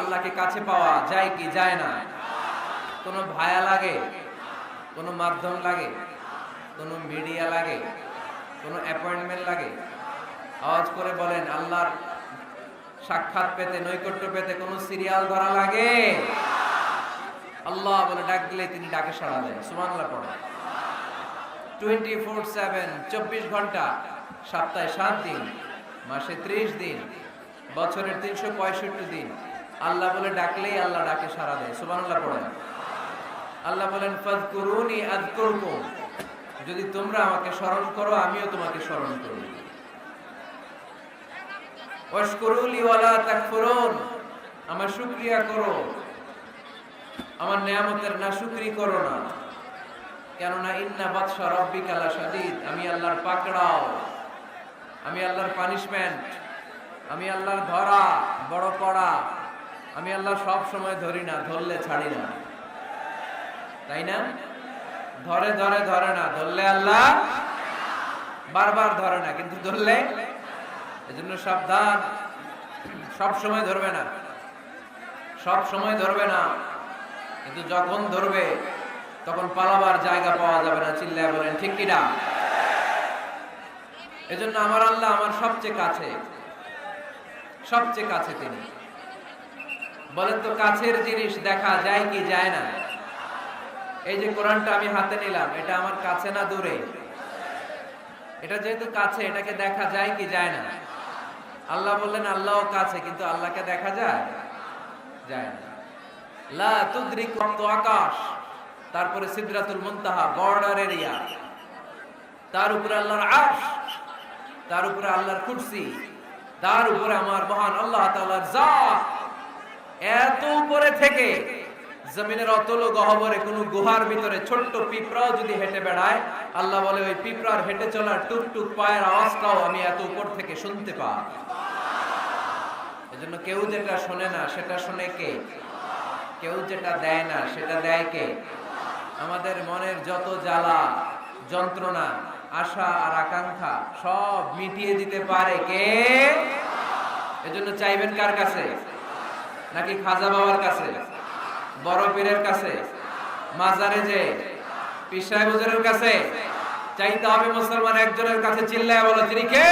আল্লাহকে কাছে পাওয়া যায় কি যায় না? কোনো ভায়া লাগে, কোনো মাধ্যম লাগে, কোনো মিডিয়া লাগে, কোনো অ্যাপয়েন্টমেন্ট লাগে? আওয়াজ করে বলেন, আল্লাহর সাক্ষাৎ পেতে, নৈকট্য পেতে কোনো সিরিয়াল ধরা লাগে? আল্লাহ বলে ডাক দিলে তিনি ডাকে সাড়া দেন। সুবহানাল্লাহ পড়ে। 24/7, 24 ঘন্টা, সপ্তাহে 7 দিন, মাসে 30 দিন, বছরের 365 দিন আল্লাহ বলে ডাকলেই আল্লাহ ডাকে সাড়া দেয়। সুবহানাল্লাহ পড়ে। আল্লাহ বলেন, ফাযকুরুনি আযকুরকুম, যদি তোমরা আমাকে স্মরণ করো আমিও তোমাকে স্মরণ করব। ওয়াশকুরুলি ওয়ালা তাকফুরুন, আমার শুকরিয়া করো, আমার নিয়ামতের নাশুকরি করো না। কেননা ইন্না বাতশা রাব্বিকা লাশাদীদ, আমি আল্লাহর পাকড়াও, আমি আল্লাহর পানিশমেন্ট, আমি আল্লাহর ধরা বড় কড়া। আমি আল্লাহ সব সময় ধরি না, ধরলে ছাড়ি না, তাই না? ধরে ধরে ধরে না, ধরলে আল্লাহ বারবার ধরে না, কিন্তু ধরলে, এজন্য সাবধান। সব সময় ধরবে না, সব সময় ধরবে না, কিন্তু যখন ধরবে তখন পালাবার জায়গা পাওয়া যাবে না। চিল্লায় বলেন ঠিক কি না? এজন্য আমার আল্লাহ আমার সবচেয়ে কাছে, সবচেয়ে কাছে তিনি। বলেন তো, কাছের জিনিস দেখা যায় কি যায় না? এই যে কোরআনটা আমি হাতে নিলাম, এটা আমার কাছে না দূরে? এটা যেহেতু কাছে, এটাকে দেখা যায় কি যায় না? আল্লাহ বললেন আল্লাহও কাছে, কিন্তু আল্লাহকে দেখা যায়? যায় না। লা তুদরিকু আকাশ, তারপরে সিদরাতুল মুনতাহা, বর্ডার এরিয়া, তার উপরে আল্লাহর আরশ, তার উপরে আল্লাহর কুরসি, তার উপরে আমার মহান আল্লাহ তাআলার জাত। এত উপরে থেকে জমিনের অতল গহ্বরে কোন গুহার ভিতরে ছোট্ট পিঁপড়াও যদি হেঁটে বেড়ায়, আল্লাহ বলে ওই পিঁপড়ার হেঁটে চলার টুকটুক পায়ের আওয়াজটাও আমি এত উপর থেকে শুনতে পাই। এজন্য কেউ যেটা শোনে না সেটা শোনে কে? কেউ যেটা দেয় না সেটা দেয় কে? আমাদের মনের যত জ্বালা যন্ত্রণা, আশা আর আকাঙ্ক্ষা সব মিটিয়ে দিতে পারে কে? এজন্য চাইবেন কার কাছে? নাকি খাজা বাবার কাছে, বড় পীরের কাছে, মাজারে যে পীর সাহেব হুজুরের কাছে? চাইতে হবে মুসলমান একজনের কাছে। চিল্লায় বলো তিনি কে?